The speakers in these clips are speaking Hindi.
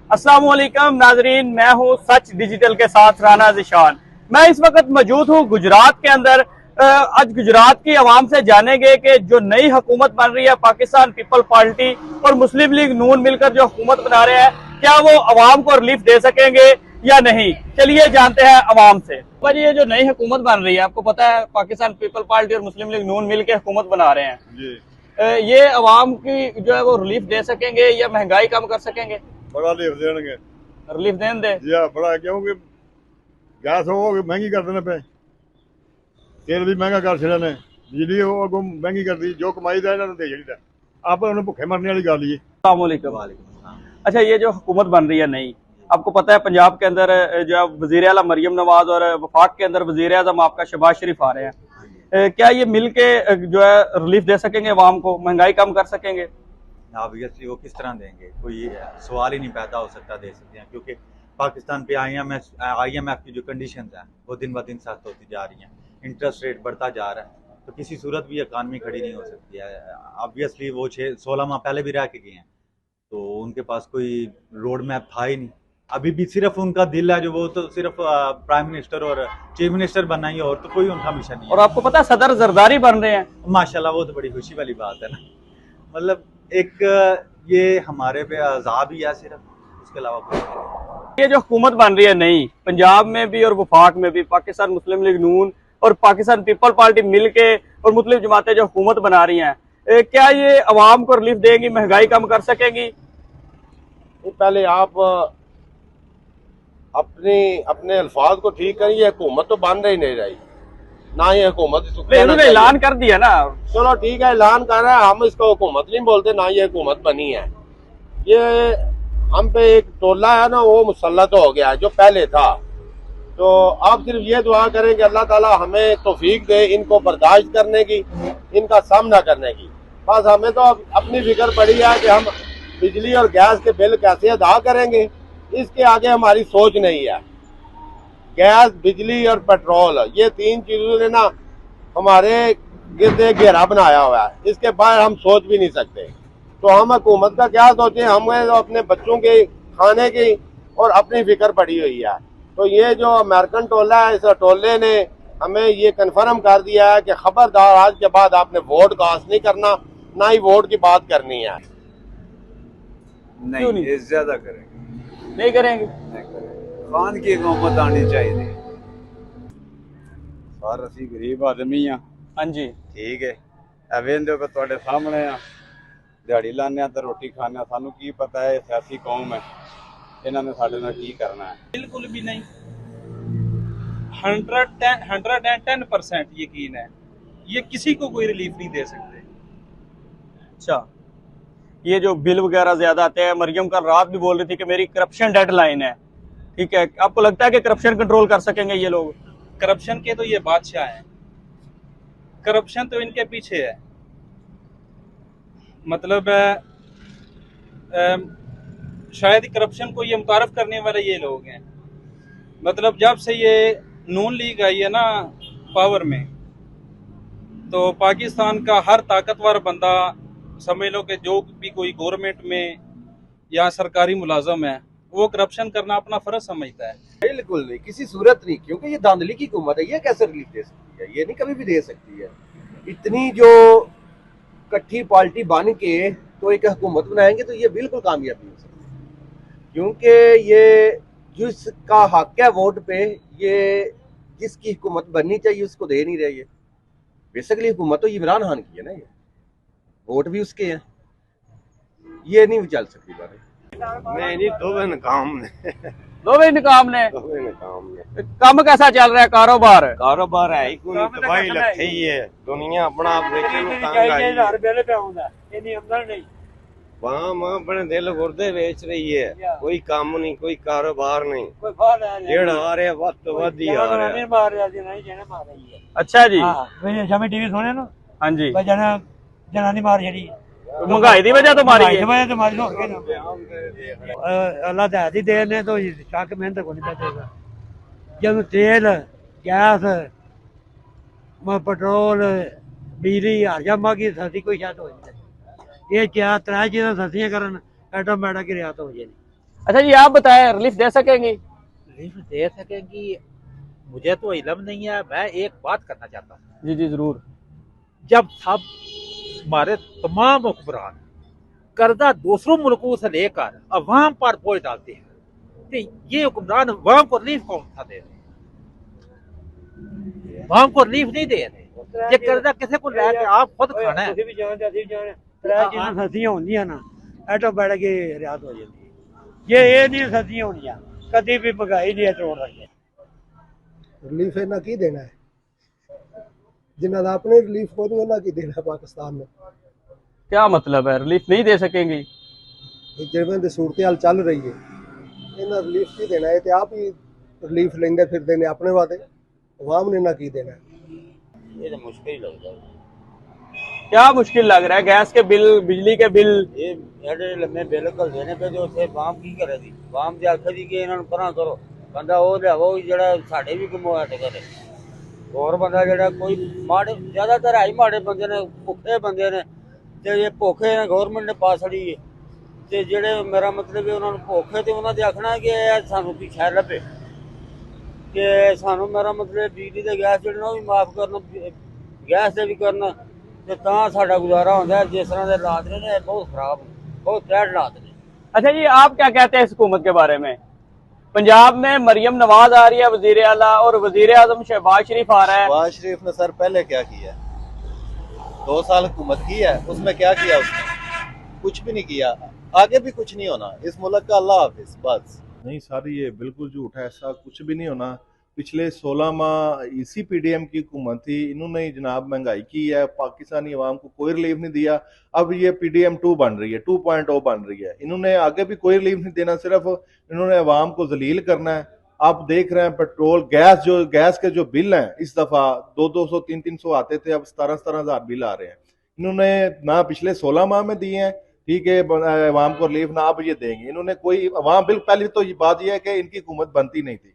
अस्सलाम वालेकुम नाजरीन, मैं हूं सच डिजिटल के साथ राना ज़िशान। मैं इस वक्त मौजूद हूं गुजरात के अंदर। आज गुजरात की आवाम से जानेंगे कि जो नई हुकूमत बन रही है पाकिस्तान पीपल पार्टी और मुस्लिम लीग नून मिलकर जो हुकूमत बना रहे हैं, क्या वो आवाम को रिलीफ दे सकेंगे या नहीं। चलिए जानते हैं आवाम से। पर ये जो नई हुकूमत बन रही है, आपको पता है पाकिस्तान पीपल पार्टी और मुस्लिम लीग नून मिल के हुकूमत बना रहे हैं जी। ये आवाम की जो है वो रिलीफ दे सकेंगे या महंगाई कम कर सकेंगे? बड़ा रिलीफ देंगे। रिलीफ देन दे जी हाँ, बड़ा, क्योंकि गैस हो महंगी कर देने पे, तेल भी महंगा कर छड़े ने, बिजली हो अगों महंगी कर दी, जो कमाई दा इन्होंने दे छड़ी आप उन्हें भुखे मरने वाली गल ही। अस्सलाम वालेकुम। अच्छा, ये जो हुकूमत बन रही है नई, आपको पता है पंजाब के अंदर जो वजीर आला मरियम नवाज और वफाक के अंदर वजीर आजम आपका शहबाज शरीफ आ रहे हैं, क्या ये मिल के जो है रिलीफ दे सकेंगे आवाम को, महंगाई कम कर सकेंगे? ऑब्वियसली वो किस तरह देंगे, कोई सवाल ही नहीं पैदा हो सकता दे सकते हैं, क्योंकि पाकिस्तान पे IMF की जो कंडीशंस हैं वो दिन ब दिन सख्त होती जा रही हैं, इंटरेस्ट रेट बढ़ता जा रहा है, तो किसी सूरत भी इकानमी खड़ी नहीं हो सकती है। ऑब्वियसली वो 6-16 माह पहले भी रह के गए हैं, तो उनके पास कोई रोड मैप था ही नहीं। अभी भी सिर्फ उनका दिल है जो वो तो सिर्फ प्राइम मिनिस्टर और चीफ मिनिस्टर बनना ही, और तो कोई उनका मिशन नहीं है। और आपको पता है सदर जरदारी बन रहे हैं माशाल्लाह, वो तो बड़ी खुशी वाली बात है ना। मतलब एक ये हमारे पे अजाब ही है सिर्फ, उसके अलावा कुछ नहीं। ये जो हुकूमत बन रही है नई, पंजाब में भी और वफाक में भी पाकिस्तान मुस्लिम लीग नून और पाकिस्तान पीपल पार्टी मिल के और मुस्लिम जमातें जो हुकूमत बना रही हैं, क्या ये अवाम को रिलीफ देंगी, महंगाई कम कर सकेंगी? पहले आप अपने अल्फाज को ठीक करिए। हुकूमत तो बन रही नहीं रही, ना ये हुकूमत ऐलान कर दिया ना। चलो ठीक है, ऐलान कर रहे हैं, हम इसको हुकूमत नहीं बोलते, ना ये हुकूमत बनी है। ये हम पे एक टोला है ना, वो मुसल्लत हो गया है जो पहले था। तो आप सिर्फ ये दुआ करें कि अल्लाह ताला हमें तौफीक दे इनको बर्दाश्त करने की, इनका सामना करने की। बस हमें तो अपनी फिक्र पड़ी है कि हम बिजली और गैस के बिल कैसे अदा करेंगे, इसके आगे हमारी सोच नहीं है। गैस, बिजली और पेट्रोल, ये तीन चीजों ने ना हमारे गिरद घेरा बनाया हुआ है, इसके बाहर हम सोच भी नहीं सकते। तो हम हुकूमत का क्या सोचें, हमें तो अपने बच्चों के खाने की और अपनी फिक्र पड़ी हुई है। तो ये जो अमेरिकन टोला है, इस टोले ने हमें ये कन्फर्म कर दिया है कि खबरदार, आज के बाद आपने वोट कास्ट नहीं करना, ना ही वोट की बात करनी है। नहीं, ज्यादा करेंगे नहीं करेंगे। खान की हुकूमत आनी चाहिए। सर असी गरीब आदमी हाँ। हाँ जी, ठीक है, वेंदे को तुहाडे सामने आ, दिहाड़ी लाने तो रोटी खाने, सानू की पता है सियासी कौम है, इन्होंने साडे नाल की करना है। बिल्कुल भी नहीं। 110% यकीन है, ये किसी को कोई रिलीफ नहीं दे सकते। अच्छा, ये जो बिल वगैरह ज्यादा आते हैं, मरियम कल रात भी बोल रही थी कि मेरी करप्शन डेडलाइन है, ठीक है, आपको लगता है कि करप्शन कंट्रोल कर सकेंगे ये लोग? करप्शन के तो ये बादशाह हैं, करप्शन तो इनके पीछे है। मतलब शायद करप्शन को ये मुतारफ करने वाले ये लोग हैं। मतलब जब से ये नून लीग आई है ना पावर में, तो पाकिस्तान का हर ताकतवर बंदा, समझ लो कि जो भी कोई गवर्नमेंट में या सरकारी मुलाजम है, वो करप्शन करना अपना फर्ज समझता है। बिल्कुल नहीं, किसी सूरत नहीं, क्योंकि ये धांधली की हुकूमत है, ये कैसे रिलीफ दे सकती है? ये नहीं कभी भी दे सकती है। इतनी जो इकट्ठी पार्टी बन के तो एक हुकूमत बनाएंगे तो ये बिल्कुल कामयाब नहीं हो सकती, क्योंकि ये जिसका हक है वोट पे, ये जिसकी हुकूमत बननी चाहिए उसको दे नहीं रही है। बेसिकली हुकूमत तो इमरान खान की है ना, ये वोट भी उसके हैं, ये नहीं चल सकती बात। नहीं, दोवे नाकाम ने, दोवे निकाम ने। दोवे नाकाम ने। काम कैसा चल रहा है? कारोबार कारोबार है ही कोई, तबाही लगी ही है दुनिया, अपना आप देखे नु तंग आई है। वहां मां अपने दिल गुर्दे बेच रही है, कोई काम नहीं, कोई कारोबार नहीं, जेड़ आ रहे वक्त तो वध ही आ रहे। अच्छा जी, शामी टीवी सुने ना। हाँ जी, जनानी मार छड़ी, महंगाई की वजह तो मारी है। अल्लाह दी देन ने तो शक मेहनत को नहीं देगा। जब तेल, गैस, पेट्रोल, बिजली हर जमा की सस्ती कोई शायद हो जाए, ये क्या त्रै चीज़ां सस्तियां करन, ऑटोमेटिक रियायत हो जाए। अच्छा जी, आप बताएं, रिलीफ दे सकेंगी? रिलीफ दे सकेंगी मुझे तो इल्म नहीं है। मैं एक बात करना चाहता हूँ। जी जी जरूर। जब सब हमारे तमाम हुक्मरान कर्जा दूसरों मुल्कों से लेकर अवाम पर बोझ डालते हैं, तो ये हुक्मरान अवाम को रिलीफ कौन सा दे रहे? अवाम को रिलीफ नहीं दे रहे। ये कर्जा किसी को लेके आप खुद खाना है। ਤੁਸੀਂ ਵੀ ਜਾਣਦੇ ਅਸੀਂ ਵੀ ਜਾਣਦੇ ਤਰੇ ਜਿਹਨਾਂ ਸਦੀਆਂ ਹੁੰਦੀਆਂ ਨਾ ਐਟੋ ਬੈਠ ਕੇ ਰਿਆਤ ਹੋ ਜਾਂਦੀ ਹੈ। ਇਹ ਨਹੀਂ ਸਦੀਆਂ ਹੋਣੀਆਂ ਕਦੀ ਵੀ ਮਹਿੰਗਾਈ ਨਹੀਂ ਤੋੜ ਸਕਦੇ। ਰਿਲੀਫ ਇਹਨਾਂ ਕੀ ਦੇਣਾ ਹੈ ਜਿਨ੍ਹਾਂ ਦਾ ਆਪਣੇ ਰਿਲੀਫ ਖੁਦ ਉਹਨਾਂ ਕੀ ਦੇਣਾ ਪਾਕਿस्तान ਨੂੰ। क्या मतलब है, रिलीफ नहीं दे सकेंगी? ਜਿਵੇਂ ਦੀ ਸੂਰਤ-ਹਾਲ ਚੱਲ ਰਹੀ ਹੈ ਇਹਨਾਂ ਰਿਲੀਫ ਕੀ ਦੇਣਾ ਹੈ ਤੇ ਆਪ ਹੀ ਰਿਲੀਫ ਲੈਂਦੇ ਫਿਰਦੇ ਨੇ ਆਪਣੇ ਵਾਦੇ ਆਵਾਮ ਨੇ ਨਾ ਕੀ ਦੇਣਾ ਹੈ। ये तो मुश्किल ही लगता है। क्या मुश्किल लग रहा है? गैस के बिल, बिजली के बिल, ये एडे लम्बे बिल कल देने पे जो थे वाम की करे दी वाम जे आखे दी कि इन्हां नूं परां करो बंदा वो लियावो जेड़ा साडे भी कमाट करे और बंदा जेड़ा कोई माड़े ज्यादातर आई माड़े बंदे ने भुखे बंदे ने ते ये भुखे ने गवर्नमेंट ने पा छड़ी है ते जेड़े मेरा मतलब है उन्हां नूं भुखे ते उन्हां दे आखना कि सानू की खैर लभे कि सानू मेरा मतलब बिजली ते गैस जेड़े ना भी माफ करना गैस ते भी करना ते तां साडा गुजारा होंदा है। जिस तरह दे हालात ने बहुत खराब बहुत कैड हालात ने। अच्छा जी, आप क्या कहते हैं इस हुकूमत के बारे में? पंजाब में मरियम नवाज आ रही है वजीर आला और वजीर आजम शहबाज शरीफ आ रहा है। शहबाज शरीफ ने सर पहले क्या किया? 2 साल हुकूमत की है, उसमें क्या किया उसने? कुछ भी नहीं किया, आगे भी कुछ नहीं होना इस मुल्क का। अल्लाह हाफिज बस। नहीं सर, ये बिल्कुल झूठ है, ऐसा कुछ भी नहीं होना। पिछले 16 माह इसी पीडीएम की हुकूमत थी, इन्होंने जनाब महंगाई की है, पाकिस्तानी अवाम को कोई रिलीफ नहीं दिया। अब ये पीडीएम 2 बन रही है, 2.0 बन रही है, इन्होंने आगे भी कोई रिलीफ नहीं देना, सिर्फ इन्होंने अवाम को जलील करना है। आप देख रहे हैं पेट्रोल गैस के जो बिल हैं इस दफा 200 300 आते थे, अब 17 हज़ार बिल आ रहे हैं। इन्होंने ना पिछले 16 माह में दिए हैं, ठीक है, अवाम को रिलीफ ना अब ये देंगे। इन्होंने कोई अवाम बिल, पहले तो ये बात यह है कि इनकी हुकूमत बनती नहीं थी,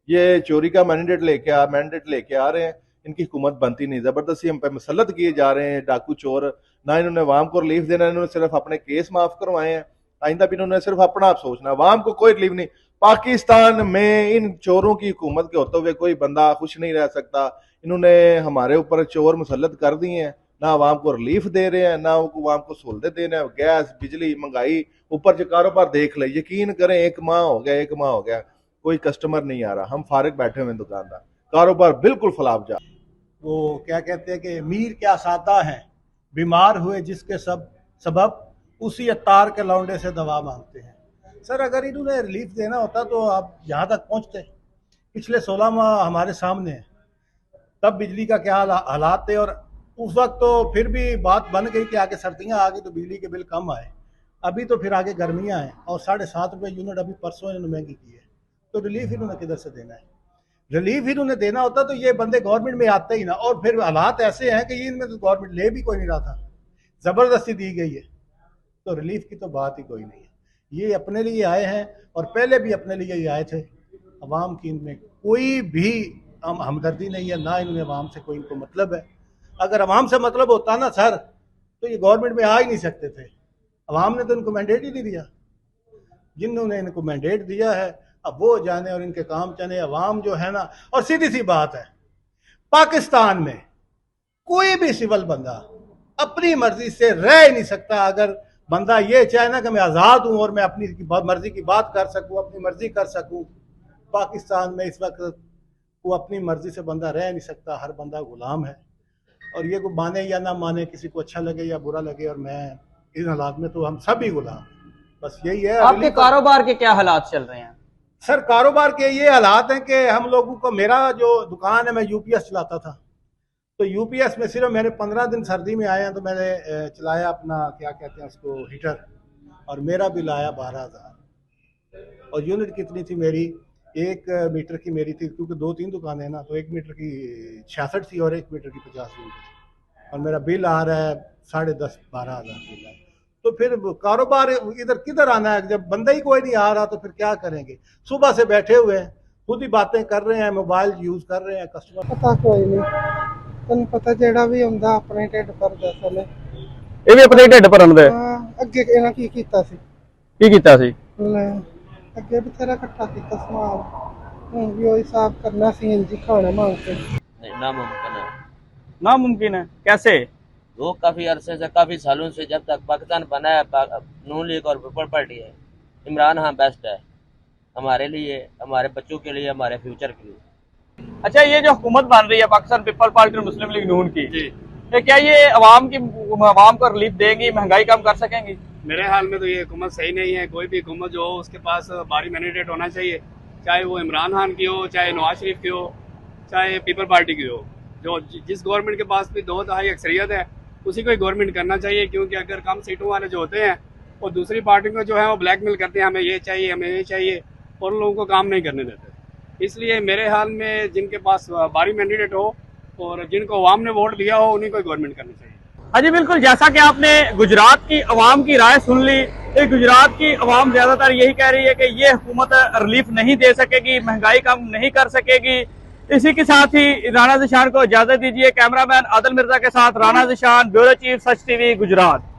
ये चोरी का मैंडेट लेके आ रहे हैं, इनकी हुकूमत बनती नहीं, जबरदस्ती हम पे मुसल्लत किए जा रहे हैं डाकू चोर। ना इन्होंने अवाम को रिलीफ देना, इन्होंने सिर्फ अपने केस माफ करवाए हैं। आइंदा भी इन्होंने सिर्फ अपना आप सोचना, अवाम को कोई रिलीफ नहीं। पाकिस्तान में इन चोरों की हुकूमत के होते हुए कोई बंदा खुश नहीं रह सकता। इन्होंने हमारे ऊपर चोर मुसल्लत कर दिए हैं, ना अवाम को रिलीफ दे रहे हैं, ना अवाम को सहूलतें दे रहे हैं। गैस, बिजली, महंगाई, ऊपर जो कारोबार देख ले, यकीन करें 1 माह हो गया कोई कस्टमर नहीं आ रहा, हम फारिग बैठे हुए दुकानदार, कारोबार बिल्कुल फलाप जा। वो क्या कहते हैं कि मीर क्या सादा है, बीमार हुए जिसके सबब उसी अत्तार के लौंडे से दवा मांगते हैं। सर अगर इन्होंने रिलीफ देना होता तो आप यहाँ तक पहुँचते। पिछले 16 माह हमारे सामने हैं, तब बिजली का क्या हालात थे, और उस वक्त तो फिर भी बात बन गई कि आगे सर्दियाँ आ गई तो बिजली के बिल कम आए। अभी तो फिर आगे गर्मियाँ हैं और 7.5 रुपये यूनिट अभी परसों इन्होंने महंगी की है, तो रिलीफ इन्होंने किधर से देना है? रिलीफ इन्होंने देना होता तो ये बंदे गवर्नमेंट में आते ही ना। और फिर हालात ऐसे हैं कि इनमें तो गवर्नमेंट ले भी कोई नहीं रहा था, ज़बरदस्ती दी गई है, तो रिलीफ की तो बात ही कोई नहीं है। ये अपने लिए आए हैं और पहले भी अपने लिए ही आए थे। अवाम की इनमें कोई भी हमदर्दी नहीं है, ना इन्होंने अवाम से कोई इनको मतलब है। अगर अवाम से मतलब होता ना सर, तो ये गवर्नमेंट में आ ही नहीं सकते थे। अवाम ने तो इनको मैंडेट ही नहीं दिया, जिन्होंने इनको मैंडेट दिया है अब वो जाने और इनके काम चले। अवाम जो है ना, और सीधी सी बात है, पाकिस्तान में कोई भी सिविल बंदा अपनी मर्जी से रह ही नहीं सकता। अगर बंदा ये चाहे ना कि मैं आज़ाद हूँ और मैं अपनी मर्जी की बात कर सकूँ, अपनी मर्जी कर सकूँ, पाकिस्तान में इस वक्त वो अपनी मर्जी से बंदा रह नहीं सकता। हर बंदा गुलाम है, और ये को माने या ना माने, किसी को अच्छा लगे या बुरा लगे, और मैं इन हालात में तो हम सभी गुलाम, बस यही है। आपके कारोबार के क्या हालात चल रहे हैं? सर कारोबार के ये हालात हैं कि हम लोगों को, मेरा जो दुकान है मैं यूपीएस चलाता था, तो यूपीएस में सिर्फ मैंने 15 दिन सर्दी में आए हैं तो मैंने चलाया अपना क्या कहते हैं उसको हीटर, और मेरा बिल आया 12,000। और यूनिट कितनी थी मेरी? 1 मीटर की मेरी थी, क्योंकि 2-3 दुकानें ना, तो 1 मीटर की 66 थी और 1 मीटर की 50 यूनिट थी, और मेरा बिल आ रहा है 10,500-12,000 बिल है। तो फिर कारोबार इधर किधर आना है? जब बंदा ही कोई नहीं आ रहा तो फिर क्या करेंगे? सुबह से बैठे हुए हैं, खुद ही बातें कर रहे हैं, मोबाइल यूज कर रहे हैं, कस्टमर पता कोई नहीं, तन पता जेड़ा भी हुंदा अपने ढिड भरदा साले। ਇਹ ਵੀ ਆਪਣੇ ਢਿੱਡ ਭਰਨ ਦੇ ਅੱਗੇ ਇਹਨਾਂ ਕੀ ਕੀਤਾ ਸੀ? ਕੀ ਕੀਤਾ ਸੀ? ਅੱਗੇ ਬਥੇਰਾ ਇਕੱਠਾ ਕੀਤਾ ਸਮਾਨ ਹੁਣ ਵੀ ਉਹੀ ਹਿਸਾਬ ਕਰਨਾ ਸੀ ਇੰਜ ਹੀ ਖਾਣਾ ਮੰਗ ਕੇ नामुमकिन है। नामुमकिन है, कैसे? वो काफ़ी अरसे से, काफ़ी सालों से, जब तक पाकिस्तान बना है, नून लीग और पीपल पार्टी है, इमरान खान बेस्ट है हमारे लिए, हमारे बच्चों के लिए, हमारे फ्यूचर के लिए। अच्छा, ये जो हुकूमत बन रही है पाकिस्तान पीपल पार्टी और मुस्लिम लीग नून की, तो क्या ये अवाम को रिलीफ देंगी, महंगाई कम कर सकेंगी? मेरे हाल में तो ये हुकूमत सही नहीं है। कोई भी हुकूमत जो हो उसके पास बारी मैंडेट होना चाहिए, चाहे वो इमरान खान की हो, चाहे नवाज शरीफ की हो, चाहे पीपल पार्टी की हो। जो जिस गवर्नमेंट के पास भी 2/3 अक्सरियत है उसी को ही गवर्नमेंट करना चाहिए, क्योंकि अगर कम सीटों वाले जो होते हैं वो दूसरी पार्टी को जो है वो ब्लैकमेल करते हैं, हमें ये चाहिए, हमें ये चाहिए, और उन लोगों को काम नहीं करने देते। इसलिए मेरे हाल में जिनके पास बारी मैंडेट हो और जिनको अवाम ने वोट दिया हो उन्हीं को गवर्नमेंट करनी चाहिए। हाँ जी बिल्कुल, जैसा कि आपने गुजरात की अवाम की राय सुन ली, तो गुजरात की अवाम ज्यादातर यही कह रही है कि ये हुकूमत रिलीफ नहीं दे सकेगी, महंगाई कम नहीं कर सकेगी। इसी के साथ ही राना ज़िशान को इजाजत दीजिए। कैमरामैन आदिल मिर्जा के साथ राना ज़िशान, ब्यूरो चीफ, सच टीवी, गुजरात।